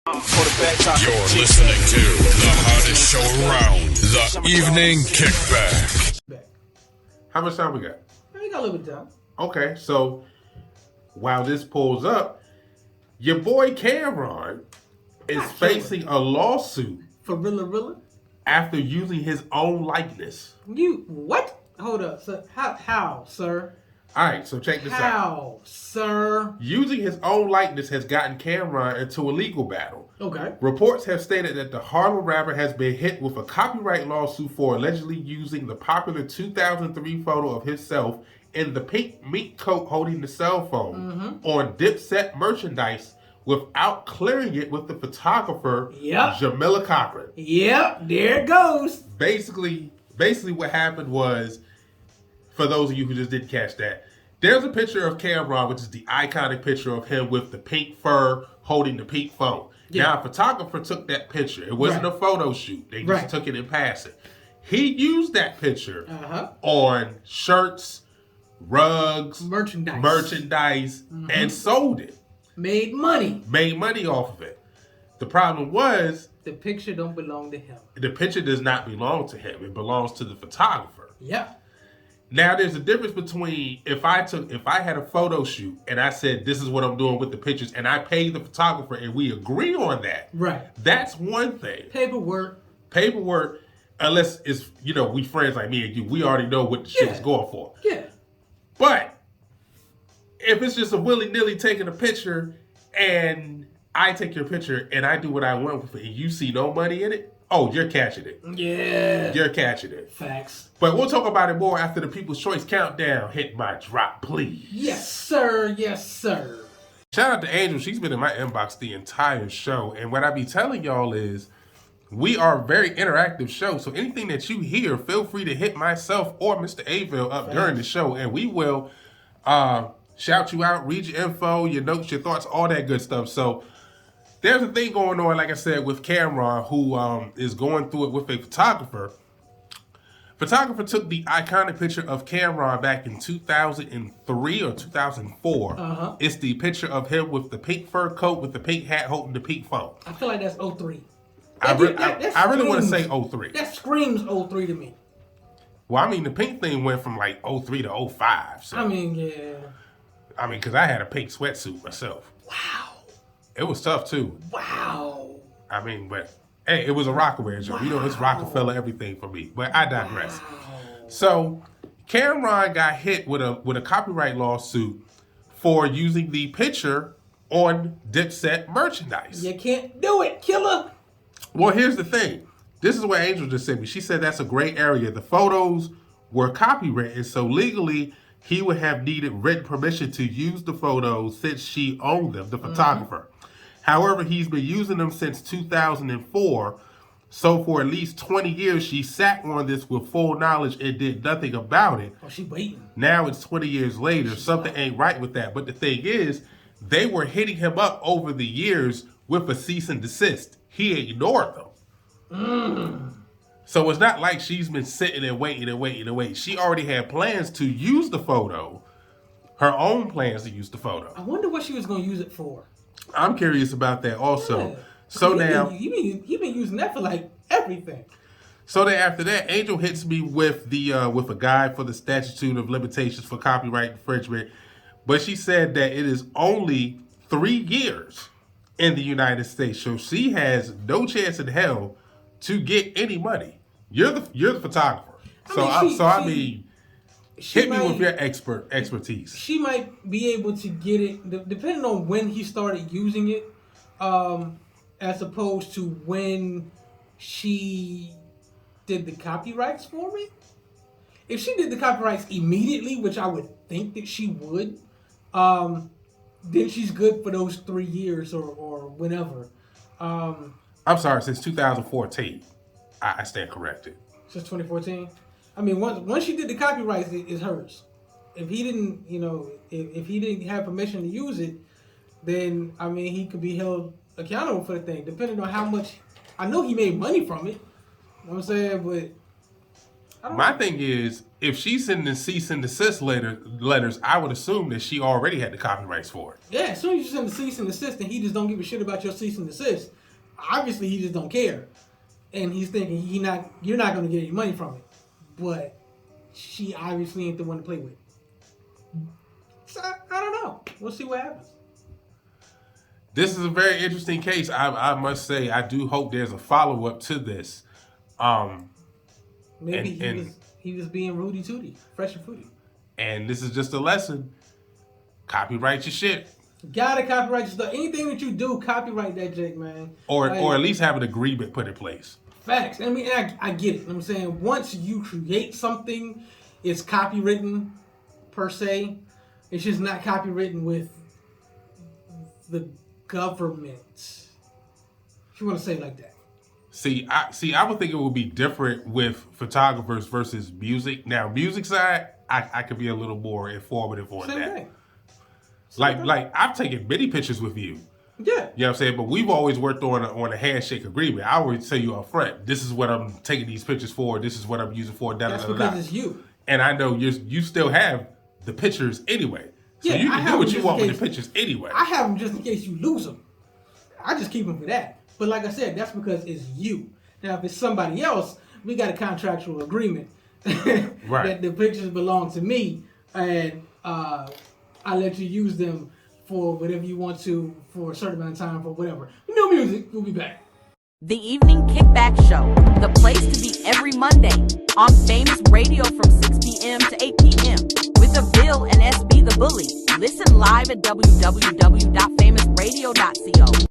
You're listening to the hottest show around, the Evening Kickback. How much time we got? We got a little bit of time. Okay, so while this pulls up, your boy Cameron is facing a lawsuit for Rilla after using his own likeness. You what? Hold up, sir. How, sir? All right, so check this out. How, sir? Using his own likeness has gotten Cameron into a legal battle. Okay. Reports have stated that the Harlem rapper has been hit with a copyright lawsuit for allegedly using the popular 2003 photo of himself in the pink mink coat holding the cell phone on Dipset merchandise without clearing it with the photographer, Jamila Cochran. Yep, there it goes. Basically what happened was, for those of you who just didn't catch that, there's a picture of Cameron, which is the iconic picture of him with the pink fur holding the pink phone. Yeah. Now, a photographer took that picture. It wasn't a photo shoot. They just took it in passing. He used that picture on shirts, rugs, merchandise, and sold it. Made money off of it. The problem was, the picture don't belong to him. The picture does not belong to him. It belongs to the photographer. Yeah. Now, there's a difference between if I had a photo shoot and I said, this is what I'm doing with the pictures, and I paid the photographer and we agree on that. Right. That's one thing. Paperwork, unless it's, we friends like me and you, we already know what the shit is going for. Yeah. But if it's just a willy-nilly taking a picture and I take your picture and I do what I want with it and you see no money in it, oh, you're catching it. Yeah. You're catching it. Facts. But we'll talk about it more after the People's Choice Countdown. Hit my drop, please. Yes, sir. Yes, sir. Shout out to Angel. She's been in my inbox the entire show. And what I be telling y'all is we are a very interactive show. So anything that you hear, feel free to hit myself or Mr. A-Villes up during the show. And we will shout you out, read your info, your notes, your thoughts, all that good stuff. So there's a thing going on, like I said, with Cameron, who is going through it with a photographer. Photographer took the iconic picture of Cameron back in 2003 or 2004. It's the picture of him with the pink fur coat, with the pink hat, holding the pink phone. I feel like that's 03. I really want to say 03. That screams 03 to me. Well, I mean, the pink thing went from like 03 to 05. So. I mean, because I had a pink sweatsuit myself. Wow. It was tough, too. Wow. I mean, but, hey, it was a Rockaway joke. Wow. It's Rockefeller everything for me. But I digress. Wow. So, Cameron got hit with a copyright lawsuit for using the picture on Dipset merchandise. You can't do it, killer. Well, here's the thing. This is what Angel just sent me. She said that's a gray area. The photos were copywritten, so legally he would have needed written permission to use the photos since she owned them, the photographer. However, he's been using them since 2004. So for at least 20 years, she sat on this with full knowledge and did nothing about it. Oh, she waiting. Now it's 20 years later. Something ain't right with that. But the thing is, they were hitting him up over the years with a cease and desist. He ignored them. So it's not like she's been sitting and waiting. She already had plans to use the photo. Her own plans to use the photo. I wonder what she was going to use it for. I'm curious about that also. Yeah. So now... You've been using that for like everything. So then after that, Angel hits me with with a guide for the statute of limitations for copyright infringement. But she said that it is only 3 years in the United States. So she has no chance in hell to get any money. You're the photographer. Hit me with your expertise. She might be able to get it, depending on when he started using it, as opposed to when she did the copyrights for it. If she did the copyrights immediately, which I would think that she would, then she's good for those 3 years or whenever. I'm sorry, since 2014. I stand corrected. Since 2014? I mean, once she did the copyrights, it's hers. If he didn't, if he didn't have permission to use it, then, I mean, he could be held accountable for the thing, depending on how much. I know he made money from it. You know what I'm saying? But My thing is, if she's sending cease and desist letters, I would assume that she already had the copyrights for it. Yeah, as soon as you send the cease and desist, and he just don't give a shit about your cease and desist. Obviously, he just don't care, and he's thinking you're not going to get any money from it. But she obviously ain't the one to play with. So I don't know. We'll see what happens. This is a very interesting case. I must say, I do hope there's a follow-up to this. Maybe he was being Rudy Tooty, fresh and fruity. And this is just a lesson. Copyright your shit. Gotta copyright your stuff. Anything that you do, copyright that, Jake, man. Or at least have an agreement put in place. Facts. I mean, I get it. You know what I'm saying? Once you create something, it's copywritten per se. It's just not copywritten with the government. If you want to say it like that. See, I would think it would be different with photographers versus music. Now, music side, I could be a little more informative on Same that. thing. Like I've taken many pictures with you. Yeah. You know what I'm saying? But we've always worked on a handshake agreement. I always tell you up front, this is what I'm taking these pictures for, this is what I'm using for, That's because it's you. And I know you still have the pictures anyway. So you can do what you want with the pictures anyway. I have them just in case you lose them. I just keep them for that. But like I said, that's because it's you. Now, if it's somebody else, we got a contractual agreement right. that the pictures belong to me, and I let you use them for whatever you want to for a certain amount of time for whatever. New music. We'll be back. The Evening Kickback Show, the place to be every Monday on Famous Radio from 6 p.m. to 8 p.m. with A-Villes and SB the Bully. Listen live at www.famousradio.co.